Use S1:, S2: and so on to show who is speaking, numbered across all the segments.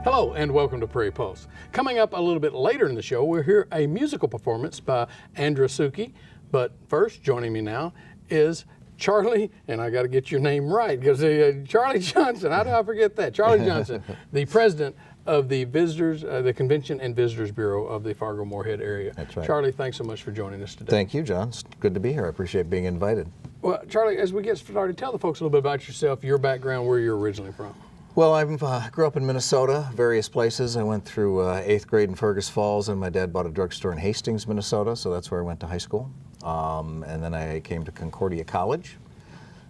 S1: Hello and welcome to Prairie Pulse. Coming up a little bit later in the show, we'll hear a musical performance by Andra Suki. But first, joining me now is Charlie, and I got to get your name right because Charlie Johnson. How do I forget that? Charlie Johnson, the president of the the Convention and Visitors Bureau of the Fargo-Moorhead area.
S2: That's right.
S1: Charlie, thanks so much for joining us today.
S2: Thank you, John. It's good to be here. I appreciate being invited.
S1: Well, Charlie, as we get started, tell the folks a little bit about yourself, your background, where you're originally from.
S2: Well, I grew up in Minnesota, various places. I went through 8th grade in Fergus Falls, and my dad bought a drugstore in Hastings, Minnesota, so that's where I went to high school. And then I came to Concordia College,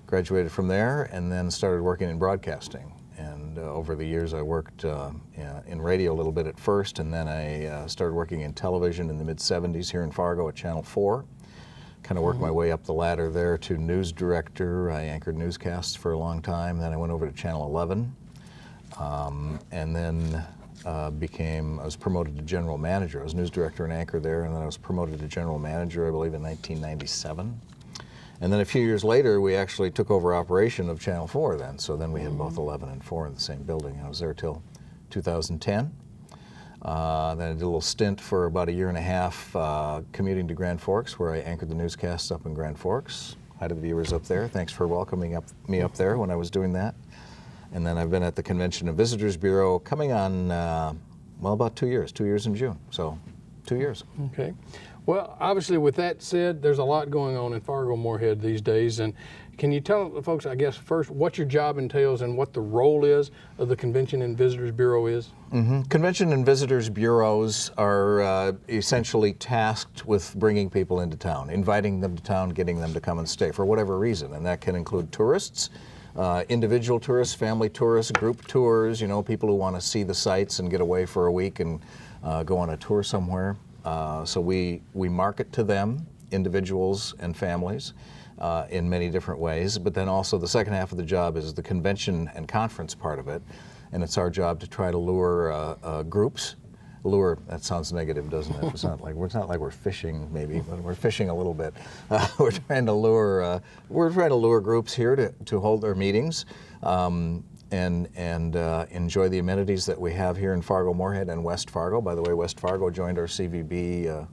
S2: graduated from there, and then started working in broadcasting. And over the years, I worked in radio a little bit at first, and then I started working in television in the mid-'70s here in Fargo at Channel 4. Kind of worked my way up the ladder there to news director. I anchored newscasts for a long time. Then I went over to Channel 11. And then I was promoted to general manager. I was news director and anchor there, and then I was promoted to general manager, I believe, in 1997. And then a few years later, we actually took over operation of Channel 4 then. So then we had both 11 and 4 in the same building. I was there till 2010. Then I did a little stint for about a year and a half commuting to Grand Forks, where I anchored the newscasts up in Grand Forks. Hi to the viewers up there. Thanks for welcoming me up there when I was doing that. And then I've been at the Convention and Visitors Bureau coming on, about 2 years in June. So 2 years.
S1: Okay. Well, obviously, with that said, there's a lot going on in Fargo-Moorhead these days. And can you tell the folks, I guess, first, what your job entails and what the role is of the Convention and Visitors Bureau is?
S2: Mm-hmm. Convention and Visitors Bureaus are essentially tasked with bringing people into town, inviting them to town, getting them to come and stay for whatever reason. And that can include tourists, individual tourists, family tourists, group tours, people who want to see the sights and get away for a week and go on a tour somewhere. So we market to them, individuals and families, in many different ways. But then also the second half of the job is the convention and conference part of it. And it's our job to try to lure groups. Lure, that sounds negative, doesn't it? It's not like we're fishing, maybe, but we're fishing a little bit. We're trying to lure groups here to hold their meetings and enjoy the amenities that we have here in Fargo-Moorhead and West Fargo. By the way, West Fargo joined our CVB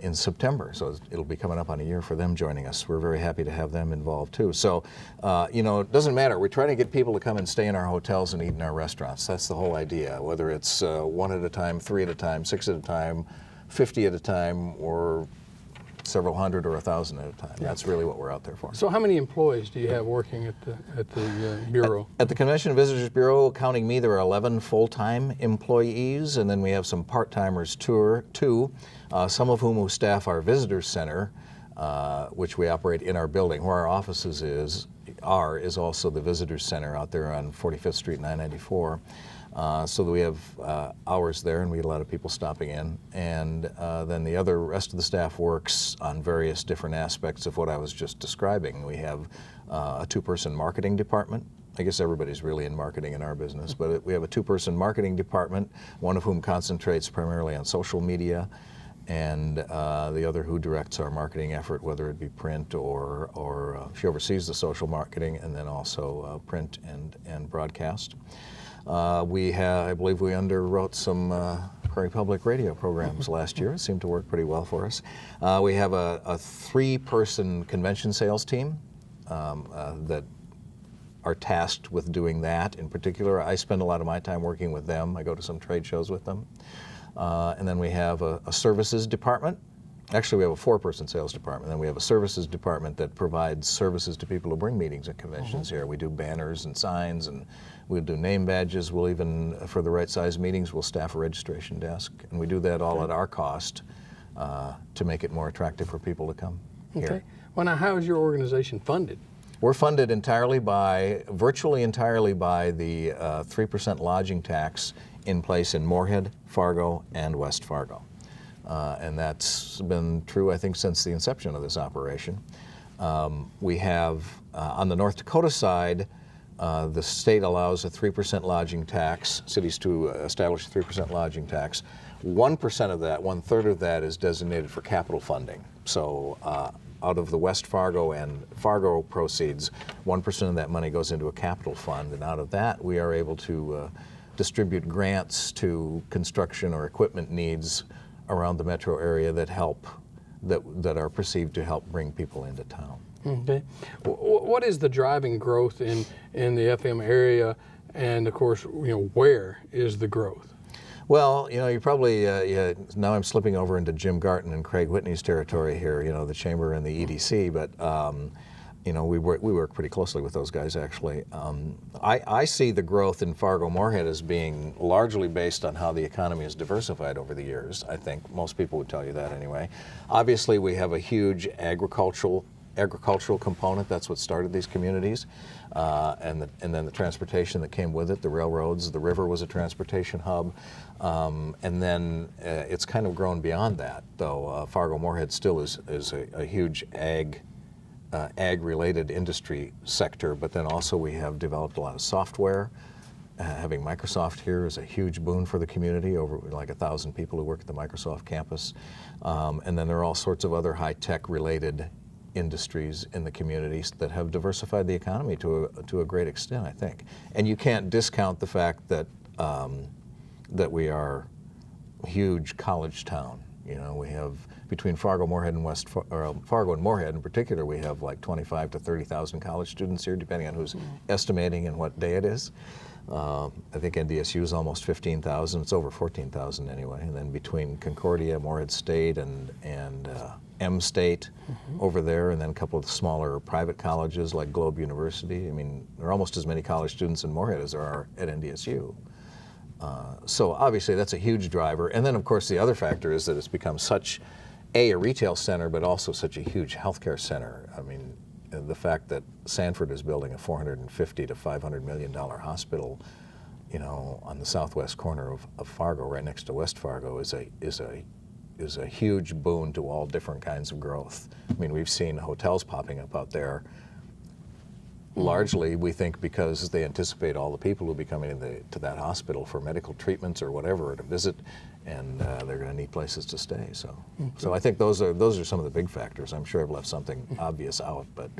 S2: in September, so it'll be coming up on a year for them joining us. We're very happy to have them involved too. So, it doesn't matter. We're trying to get people to come and stay in our hotels and eat in our restaurants. That's the whole idea, whether it's 1 at a time, 3 at a time, 6 at a time, 50 at a time, or several hundred or 1,000 at a time. Yeah. That's really what we're out there for.
S1: So how many employees do you have working at the Bureau?
S2: At the Convention and Visitors Bureau, counting me, there are 11 full-time employees, and then we have some part-timers too, some of whom staff our Visitors Center, which we operate in our building. Where our offices is also the Visitors Center out there on 45th Street, 994. So that we have hours there, and we get a lot of people stopping in. And then the rest of the staff works on various different aspects of what I was just describing. We have a 2-person marketing department. I guess everybody's really in marketing in our business, but we have a 2-person marketing department, one of whom concentrates primarily on social media, and the other who directs our marketing effort, whether it be print or she oversees the social marketing, and then also print and broadcast. I believe we underwrote some Prairie Public Radio programs last year. It seemed to work pretty well for us. We have a 3-person convention sales team that are tasked with doing that in particular. I spend a lot of my time working with them. I go to some trade shows with them. And then we have a services department. Actually, we have a 4-person sales department. Then we have a services department that provides services to people who bring meetings and conventions here. We do banners and signs, and we'll do name badges. We'll even, for the right size meetings, we'll staff a registration desk. And we do that all at our cost to make it more attractive for people to come here.
S1: Okay. Well, now, how is your organization funded?
S2: We're funded virtually entirely by the 3% lodging tax in place in Moorhead, Fargo, and West Fargo. And that's been true, I think, since the inception of this operation. We have, on the North Dakota side, the state allows a 3% lodging tax, cities to establish a 3% lodging tax. 1% of that, 1/3 of that, is designated for capital funding. So out of the West Fargo and Fargo proceeds, 1% of that money goes into a capital fund, and out of that we are able to distribute grants to construction or equipment needs around the metro area that are perceived to help bring people into town.
S1: Okay. What is the driving growth in the FM area, and of course, where is the growth?
S2: Well, you probably, now I'm slipping over into Jim Garton and Craig Whitney's territory here, the Chamber and the EDC, but we work pretty closely with those guys, actually. I see the growth in Fargo-Moorhead as being largely based on how the economy has diversified over the years. I think most people would tell you that anyway. Obviously, we have a huge agricultural component. That's what started these communities, and then the transportation that came with it, the railroads. The river was a transportation hub, and then it's kind of grown beyond that, though. Fargo-Moorhead still is a huge ag-related industry sector, but then also we have developed a lot of software. Having Microsoft here is a huge boon for the community, over like 1,000 people who work at the Microsoft campus. And then there are all sorts of other high-tech related industries in the communities that have diversified the economy to a great extent, I think. And you can't discount the fact that that we are a huge college town. We have, between Fargo-Moorhead and Fargo and Moorhead in particular, we have like 25 to 30,000 college students here, depending on who's estimating and what day it is. I think NDSU is almost 15,000. It's over 14,000 anyway. And then between Concordia, Moorhead State, and M State over there, and then a couple of smaller private colleges like Globe University. I mean, there are almost as many college students in Moorhead as there are at NDSU. So obviously that's a huge driver. And then of course the other factor is that it's become such a retail center, but also such a huge healthcare center. I mean, the fact that Sanford is building a $450 to $500 million hospital, on the southwest corner of Fargo, right next to West Fargo, is a huge boon to all different kinds of growth. I mean, we've seen hotels popping up out there. Largely, we think because they anticipate all the people who will be coming to that hospital for medical treatments or whatever, or to visit, and they're going to need places to stay. So I think those are some of the big factors. I'm sure I've left something obvious out, but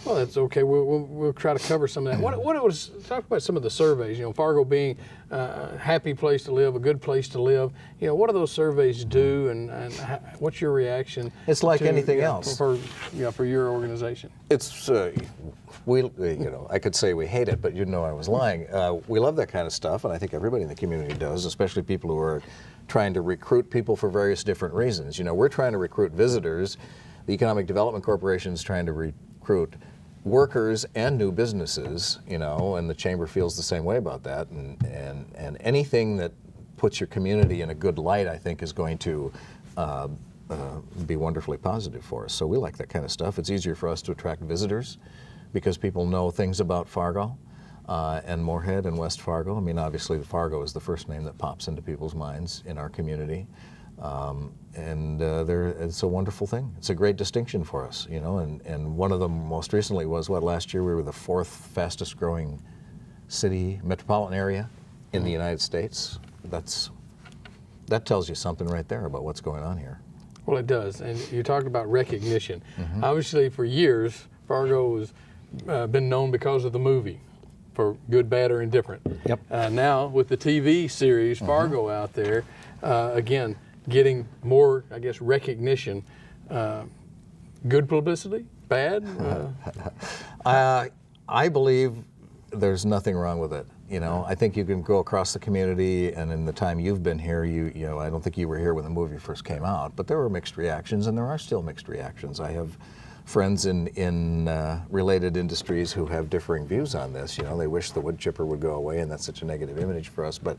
S1: Well, that's okay. We'll try to cover some of that. Talk about some of the surveys. Fargo being a happy place to live, a good place to live. What do those surveys do, and what's your reaction?
S2: It's like anything else
S1: for your organization.
S2: It's I could say we hate it, but I was lying. We love that kind of stuff, and I think everybody in the community does, especially people who are trying to recruit people for various different reasons. We're trying to recruit visitors. The Economic Development Corporation is trying to recruit workers and new businesses, and the Chamber feels the same way about that. And anything that puts your community in a good light, I think, is going to be wonderfully positive for us. So we like that kind of stuff. It's easier for us to attract visitors because people know things about Fargo and Moorhead and West Fargo. I mean, obviously, Fargo is the first name that pops into people's minds in our community. It's a wonderful thing. It's a great distinction for us, and one of them most recently was, last year we were the 4th fastest growing city, metropolitan area in the United States. That tells you something right there about what's going on here.
S1: Well, it does. And you talked about recognition. Obviously, for years, Fargo has been known because of the movie, for good, bad, or indifferent.
S2: Yep.
S1: Now, with the TV series Fargo out there, again, getting more, I guess, recognition. Good publicity? Bad?
S2: I believe there's nothing wrong with it. I think you can go across the community, and in the time you've been here, I don't think you were here when the movie first came out, but there were mixed reactions, and there are still mixed reactions. I have friends in related industries who have differing views on this. They wish the wood chipper would go away, and that's such a negative image for us. But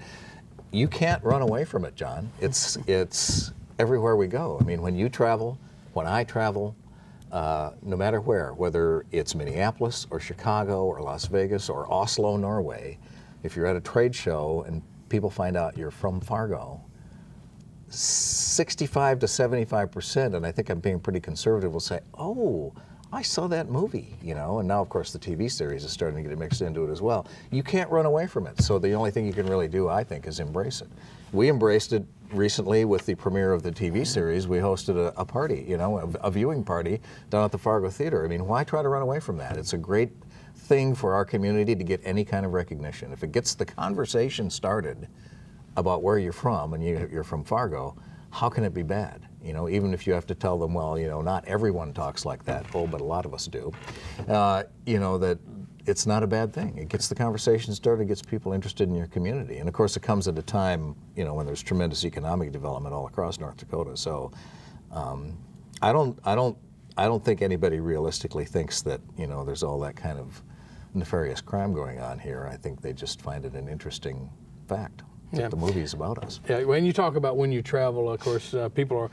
S2: you can't run away from it, John. It's everywhere we go. I mean, when you travel, when I travel, no matter where, whether it's Minneapolis or Chicago or Las Vegas or Oslo, Norway, if you're at a trade show and people find out you're from Fargo, 65 to 75%, and I think I'm being pretty conservative, will say, "Oh, I saw that movie," and now of course the TV series is starting to get mixed into it as well. You can't run away from it, so the only thing you can really do, I think, is embrace it. We embraced it recently with the premiere of the TV series. We hosted a party, a viewing party down at the Fargo Theater. I mean, why try to run away from that? It's a great thing for our community to get any kind of recognition. If it gets the conversation started about where you're from, and you're from Fargo, how can it be bad? You know, even if you have to tell them, well, you know, not everyone talks like that, but a lot of us do. You know, that it's not a bad thing. It gets the conversation started, gets people interested in your community. And of course it comes at a time, you know, when there's tremendous economic development all across North Dakota. So I don't think anybody realistically thinks that, you know, there's all that kind of nefarious crime going on here. I think they just find it an interesting fact that the movie is about us.
S1: Yeah, when you talk about when you travel, of course, people are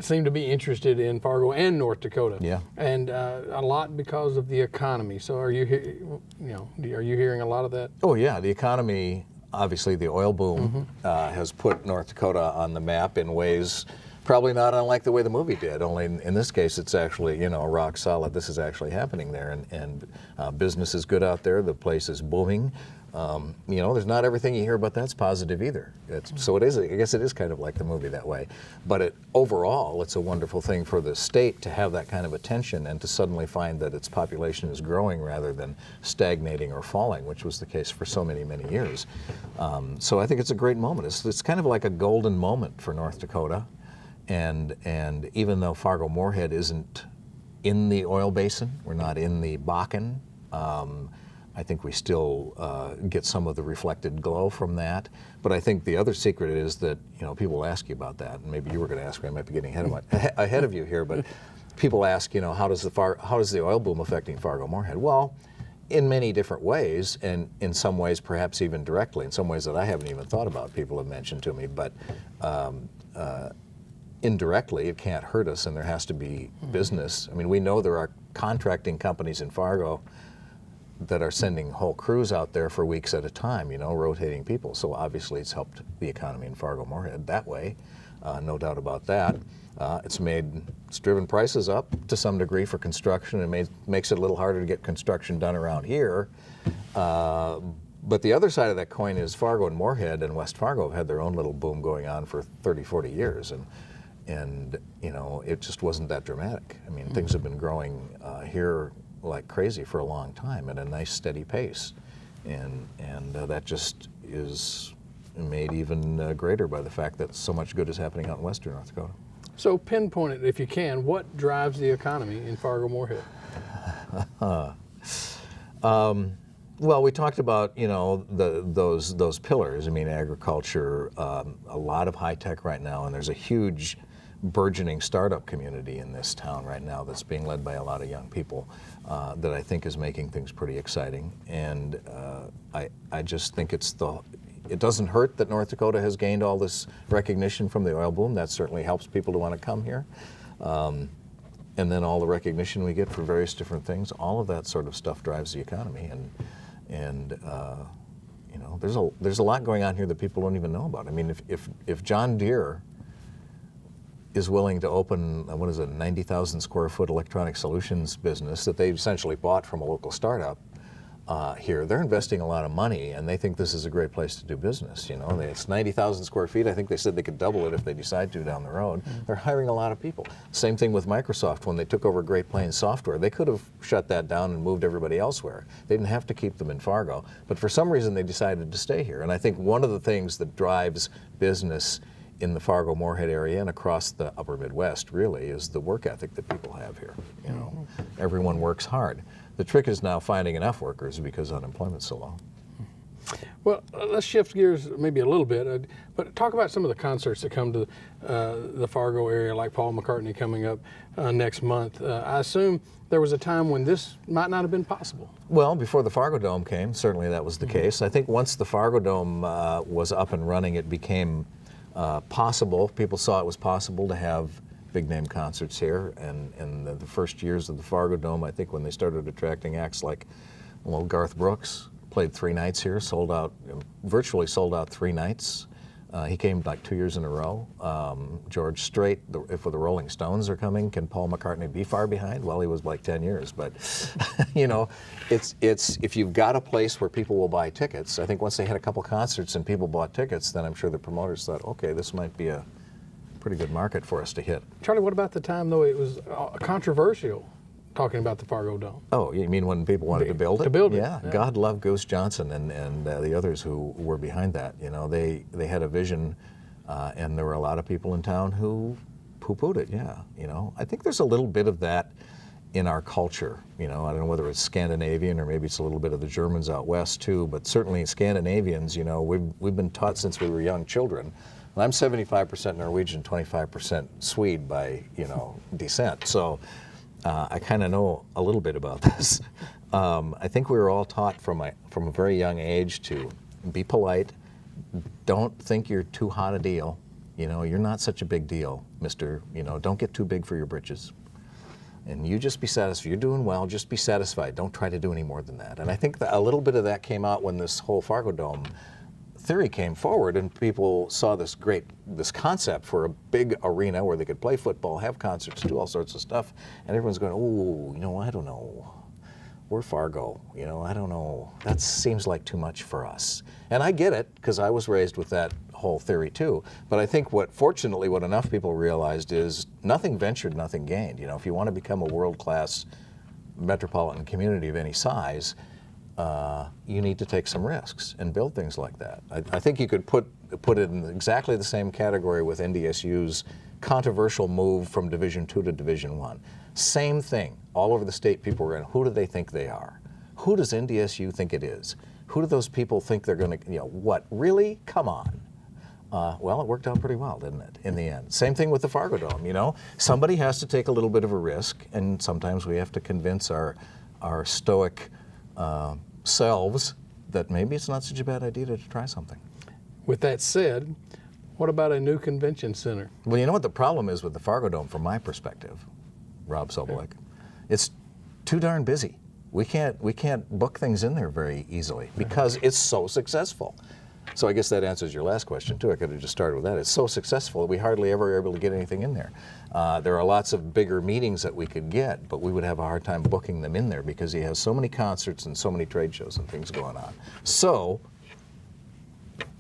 S1: seem to be interested in Fargo and North Dakota.
S2: Yeah.
S1: And a lot because of the economy. So are you are you hearing a lot of that?
S2: Oh yeah, the economy, obviously the oil boom has put North Dakota on the map in ways probably not unlike the way the movie did, only in this case it's actually, you know, rock solid. This is actually happening there, and business is good out there. The place is booming. You know, there's not everything you hear about that's positive either. So it is, I guess it is kind of like the movie that way. But overall, it's a wonderful thing for the state to have that kind of attention and to suddenly find that its population is growing rather than stagnating or falling, which was the case for so many, many years. So I think it's a great moment. It's kind of like a golden moment for North Dakota. And even though Fargo-Moorhead isn't in the oil basin, we're not in the Bakken, I think we still get some of the reflected glow from that. But I think the other secret is that, you know, people ask you about that, and maybe you were going to ask me. I might be getting ahead of you here, but people ask, you know, how does the oil boom affecting Fargo-Moorhead? Well, in many different ways, and in some ways perhaps even directly, in some ways that I haven't even thought about, people have mentioned to me, but indirectly it can't hurt us, and there has to be business. I mean, we know there are contracting companies in Fargo that are sending whole crews out there for weeks at a time, you know, rotating people. So obviously it's helped the economy in Fargo-Moorhead that way, no doubt about that. It's driven prices up to some degree for construction, and makes it a little harder to get construction done around here. But the other side of that coin is Fargo and Moorhead and West Fargo have had their own little boom going on for 30, 40 years. And you know, it just wasn't that dramatic. I mean, things have been growing here like crazy for a long time at a nice steady pace, and that just is made even greater by the fact that so much good is happening out in western North Dakota.
S1: So pinpoint it, if you can, what drives the economy in Fargo-Moorhead?
S2: Well, we talked about, you know, those pillars. I mean, agriculture, a lot of high tech right now, and there's a huge burgeoning startup community in this town right now that's being led by a lot of young people that I think is making things pretty exciting. And I just think it doesn't hurt that North Dakota has gained all this recognition from the oil boom. That certainly helps people to want to come here. And then all the recognition we get for various different things, all of that sort of stuff drives the economy. And you know, there's a lot going on here that people don't even know about. I mean, if John Deere is willing to open, what is it, a 90,000 square foot electronic solutions business that they essentially bought from a local startup here. They're investing a lot of money, and they think this is a great place to do business. You know, it's 90,000 square feet. I think they said they could double it if they decide to down the road. They're hiring a lot of people. Same thing with Microsoft when they took over Great Plains Software. They could have shut that down and moved everybody elsewhere. They didn't have to keep them in Fargo, but for some reason they decided to stay here. And I think one of the things that drives business in the Fargo-Moorhead area and across the upper Midwest really is the work ethic that people have here. You know, everyone works hard. The trick is now finding enough workers because unemployment's so low.
S1: Well, let's shift gears maybe a little bit, but talk about some of the concerts that come to the Fargo area, like Paul McCartney coming up next month. I assume there was a time when this might not have been possible.
S2: Well, before the Fargo Dome came, certainly that was the case. I think once the Fargo Dome was up and running, it became possible. People saw it was possible to have big name concerts here, and the first years of the Fargo Dome, I think when they started attracting acts like, well, Garth Brooks played 3 nights here, sold out, virtually sold out 3 nights. He came like 2 years in a row. George Strait, if the Rolling Stones are coming, can Paul McCartney be far behind? Well, he was like 10 years, but you know, it's if you've got a place where people will buy tickets, I think once they had a couple concerts and people bought tickets, then I'm sure the promoters thought, okay, this might be a pretty good market for us to hit.
S1: Charlie, what about the time though it was controversial talking about the Fargo Dome.
S2: Oh, you mean when people wanted to build it?
S1: To build it,
S2: Yeah.
S1: yeah.
S2: God love Goose Johnson and the others who were behind that. You know, they had a vision, and there were a lot of people in town who poo-pooed it. Yeah. You know, I think there's a little bit of that in our culture. You know, I don't know whether it's Scandinavian or maybe it's a little bit of the Germans out west too, but certainly Scandinavians, you know, we've been taught since we were young children. And I'm 75% Norwegian, 25% Swede by, you know, descent. So I kind of know a little bit about this. I think we were all taught from a very young age to be polite. Don't think you're too hot a deal. You know, you're not such a big deal, mister. You know, don't get too big for your britches. And you just be satisfied. You're doing well, just be satisfied. Don't try to do any more than that. And I think that a little bit of that came out when this whole Fargo Dome theory came forward and people saw this concept for a big arena where they could play football, have concerts, do all sorts of stuff. And everyone's going, oh, you know, I don't know. We're Fargo, you know, I don't know. That seems like too much for us. And I get it, because I was raised with that whole theory too. But I think fortunately what enough people realized is nothing ventured, nothing gained. You know, if you want to become a world-class metropolitan community of any size, you need to take some risks and build things like that. I think you could put it in exactly the same category with NDSU's controversial move from Division II to Division I. Same thing. All over the state, people were going, who do they think they are? Who does NDSU think it is? Who do those people think they're going to, you know, what? Really? Come on. Well, it worked out pretty well, didn't it, in the end? Same thing with the Fargo Dome, you know? Somebody has to take a little bit of a risk, and sometimes we have to convince our stoic selves that maybe it's not such a bad idea to try something.
S1: With that said, what about a new convention center?
S2: Well, you know what the problem is with the Fargo Dome from my perspective, Rob Sobolik? It's too darn busy. We can't book things in there very easily because it's so successful. So I guess that answers your last question too. I could have just started with that. It's so successful that we hardly ever are able to get anything in there. There are lots of bigger meetings that we could get, but we would have a hard time booking them in there because he has so many concerts and so many trade shows and things going on. So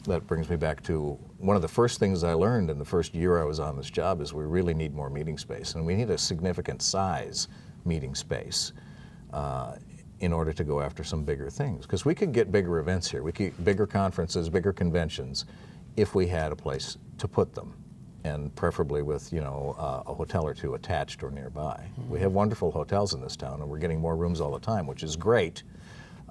S2: that brings me back to one of the first things I learned in the first year I was on this job is we really need more meeting space, and we need a significant size meeting space in order to go after some bigger things. Because we could get bigger events here. We could get bigger conferences, bigger conventions, if we had a place to put them, and preferably with, you know, a hotel or two attached or nearby. Mm-hmm. We have wonderful hotels in this town, and we're getting more rooms all the time, which is great.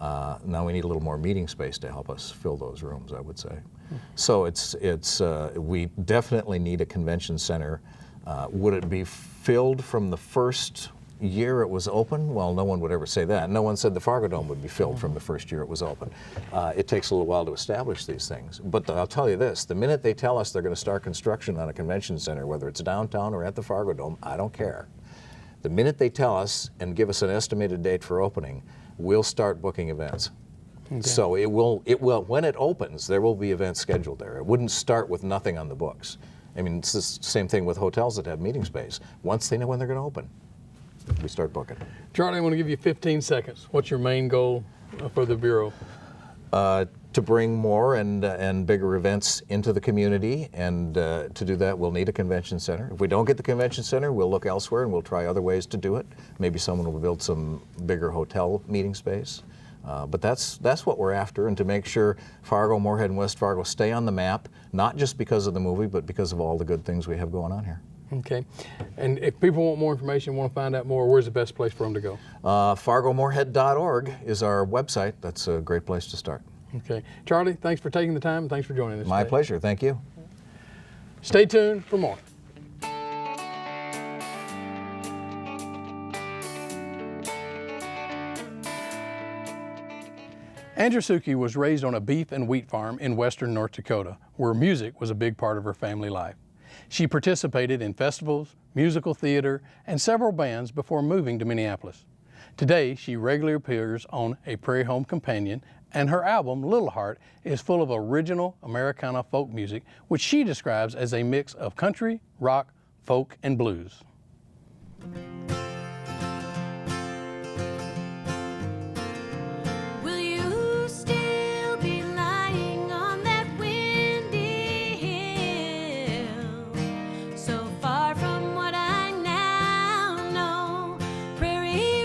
S2: Now we need a little more meeting space to help us fill those rooms, I would say. Mm-hmm. So we definitely need a convention center. Would it be filled from the first year it was open? Well, no one would ever say that. No one said the Fargo Dome would be filled from the first year it was open. It takes a little while to establish these things. But I'll tell you this, the minute they tell us they're going to start construction on a convention center, whether it's downtown or at the Fargo Dome, I don't care. The minute they tell us and give us an estimated date for opening, we'll start booking events. Okay. So it will, when it opens, there will be events scheduled there. It wouldn't start with nothing on the books. I mean, it's the same thing with hotels that have meeting space. Once they know when they're going to open, we start booking.
S1: Charlie, I want to give you 15 seconds. What's your main goal for the Bureau?
S2: To bring more and bigger events into the community, and to do that we'll need a convention center. If we don't get the convention center, we'll look elsewhere and we'll try other ways to do it. Maybe someone will build some bigger hotel meeting space. But that's what we're after, and to make sure Fargo, Moorhead, and West Fargo stay on the map, not just because of the movie, but because of all the good things we have going on here.
S1: Okay. And if people want more information, want to find out more, where's the best place for them to go?
S2: FargoMoorhead.org is our website. That's a great place to start.
S1: Okay. Charlie, thanks for taking the time, and thanks for joining us
S2: My
S1: today.
S2: pleasure. Thank you.
S1: Stay tuned for more. Andrasuki was raised on a beef and wheat farm in western North Dakota, where music was a big part of her family life. She participated in festivals, musical theater, and several bands before moving to Minneapolis. Today, she regularly appears on A Prairie Home Companion, and her album, Little Heart, is full of original Americana folk music, which she describes as a mix of country, rock, folk, and blues.
S3: So far from what I now know, prairie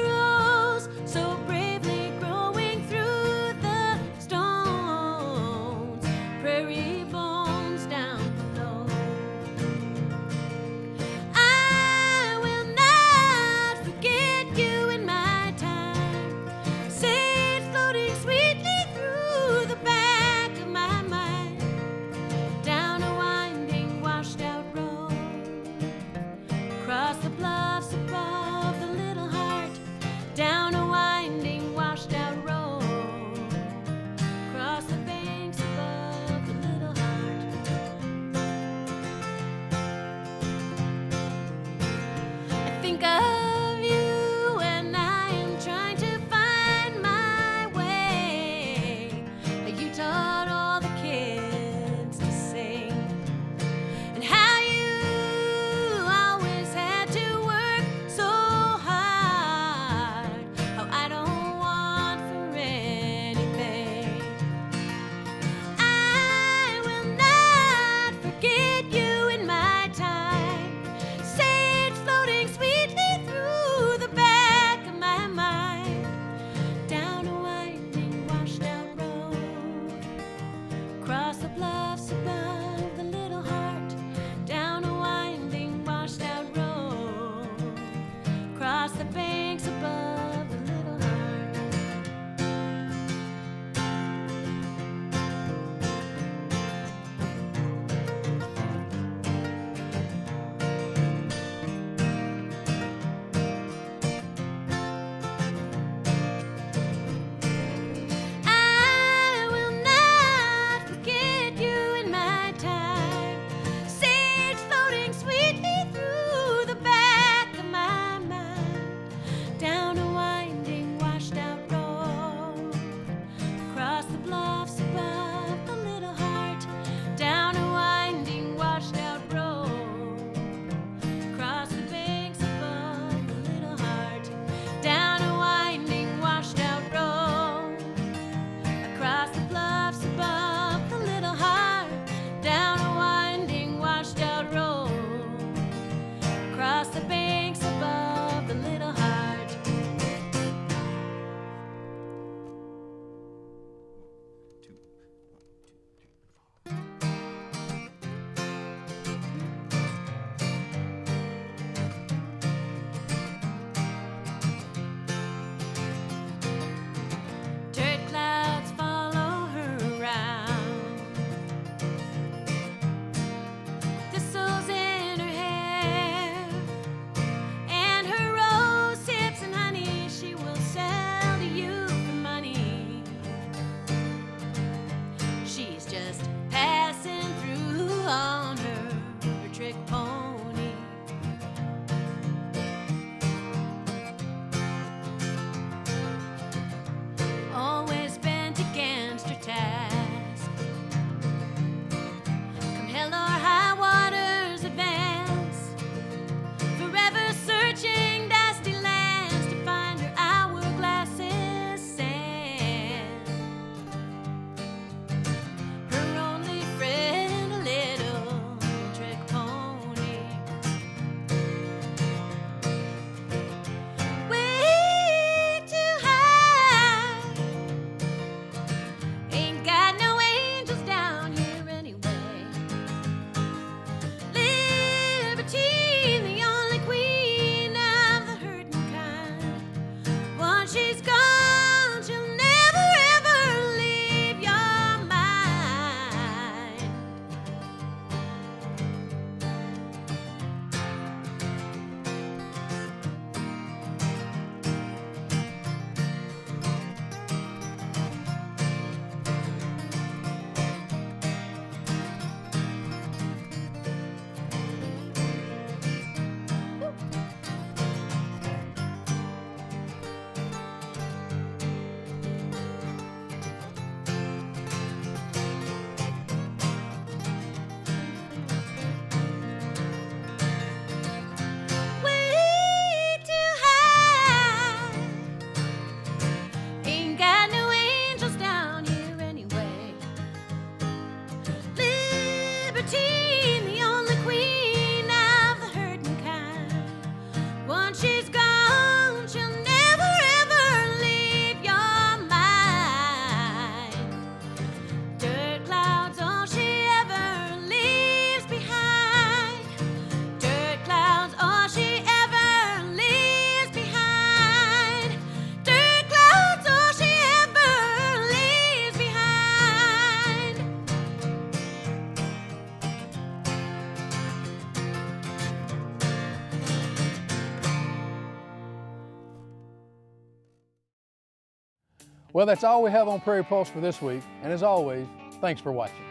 S1: Well, that's all we have on Prairie Pulse for this week. And as always, thanks for watching.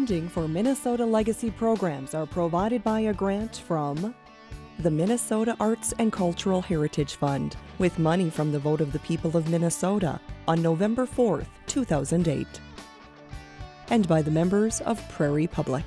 S3: Funding for Minnesota Legacy programs are provided by a grant from the Minnesota Arts and Cultural Heritage Fund, with money from the vote of the people of Minnesota on November 4th, 2008, and by the members of Prairie Public.